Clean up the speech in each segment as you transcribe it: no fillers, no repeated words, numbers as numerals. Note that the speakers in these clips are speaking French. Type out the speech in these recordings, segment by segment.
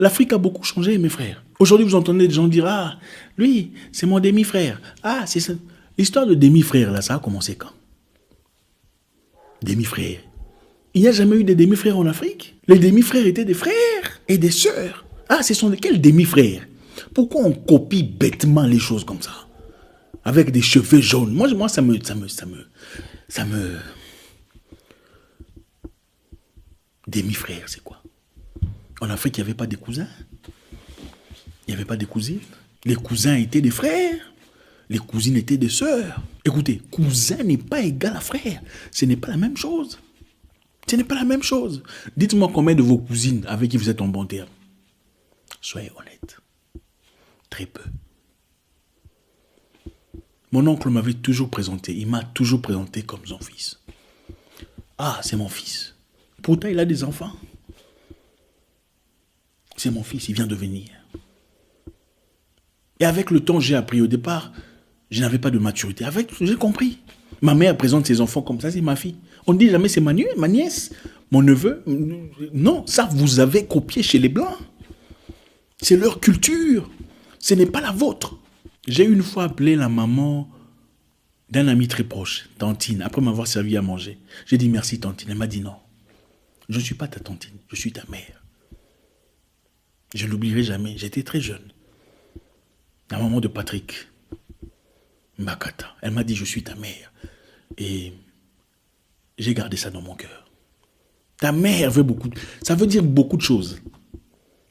L'Afrique a beaucoup changé, mes frères. Aujourd'hui, vous entendez des gens dire, ah, lui, c'est mon demi-frère. Ah, c'est ça. L'histoire de demi-frère, là, ça a commencé quand? Demi-frère. Il n'y a jamais eu de demi-frères en Afrique. Les demi-frères étaient des frères et des sœurs. Ah, ce sont de quels demi-frères? Pourquoi on copie bêtement les choses comme ça? Avec des cheveux jaunes. Moi, ça me... Demi-frère, c'est quoi? En Afrique, il n'y avait pas de cousins. Il n'y avait pas de cousines. Les cousins étaient des frères. Les cousines étaient des sœurs. Écoutez, cousin n'est pas égal à frère. Ce n'est pas la même chose. Ce n'est pas la même chose. Dites-moi combien de vos cousines avec qui vous êtes en bon terme. Soyez honnête. Très peu. Mon oncle m'avait toujours présenté. Il m'a toujours présenté comme son fils. Ah, c'est mon fils. Pourtant, il a des enfants. C'est mon fils, il vient de venir. Et avec le temps, j'ai appris. Au départ, je n'avais pas de maturité. J'ai compris. Ma mère présente ses enfants comme ça, c'est ma fille. On ne dit jamais c'est ma nièce, mon neveu. Non, ça, vous avez copié chez les Blancs. C'est leur culture. Ce n'est pas la vôtre. J'ai une fois appelé la maman d'un ami très proche, Tantine, après m'avoir servi à manger. J'ai dit merci, Tantine. Elle m'a dit non. Je ne suis pas ta Tantine, je suis ta mère. Je ne l'oublierai jamais. J'étais très jeune. La maman de Patrick Mbakata. Elle m'a dit je suis ta mère. Et j'ai gardé ça dans mon cœur. Ta mère veut beaucoup. Ça veut dire beaucoup de choses.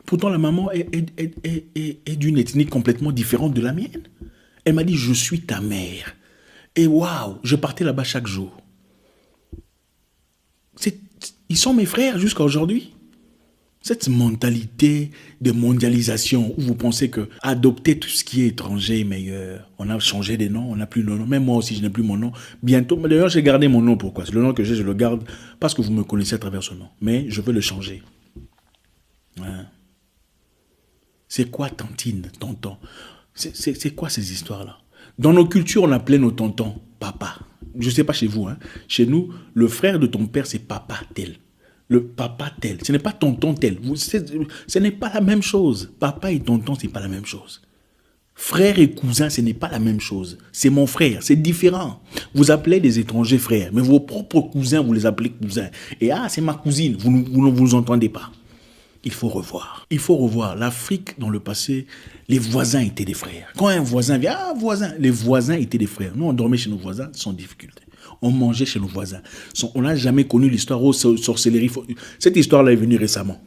Pourtant, la maman est d'une ethnie complètement différente de la mienne. Elle m'a dit, je suis ta mère. Et waouh, je partais là-bas chaque jour. Ils sont mes frères jusqu'à aujourd'hui. Cette mentalité de mondialisation où vous pensez que adopter tout ce qui est étranger est meilleur. On a changé des noms, on n'a plus de nom. Même moi aussi, je n'ai plus mon nom. Bientôt, d'ailleurs, j'ai gardé mon nom. Pourquoi? C'est le nom que j'ai, je le garde parce que vous me connaissez à travers ce nom. Mais je veux le changer. Hein? C'est quoi tantine, tonton? C'est quoi ces histoires-là? Dans nos cultures, on appelait nos tontons papa. Je ne sais pas chez vous. Hein? Chez nous, le frère de ton père, c'est papa tel. Le papa tel. Ce n'est pas tonton tel. Ce n'est pas la même chose. Papa et tonton, ce n'est pas la même chose. Frère et cousin, ce n'est pas la même chose. C'est mon frère, c'est différent. Vous appelez des étrangers frères, mais vos propres cousins, vous les appelez cousins. Et ah, c'est ma cousine, vous ne vous entendez pas. Il faut revoir. Il faut revoir. L'Afrique, dans le passé, les voisins étaient des frères. Quand un voisin vient, ah, voisin, les voisins étaient des frères. Nous, on dormait chez nos voisins sans difficulté. On mangeait chez nos voisins. On n'a jamais connu l'histoire aux sorcelleries. Cette histoire-là est venue récemment.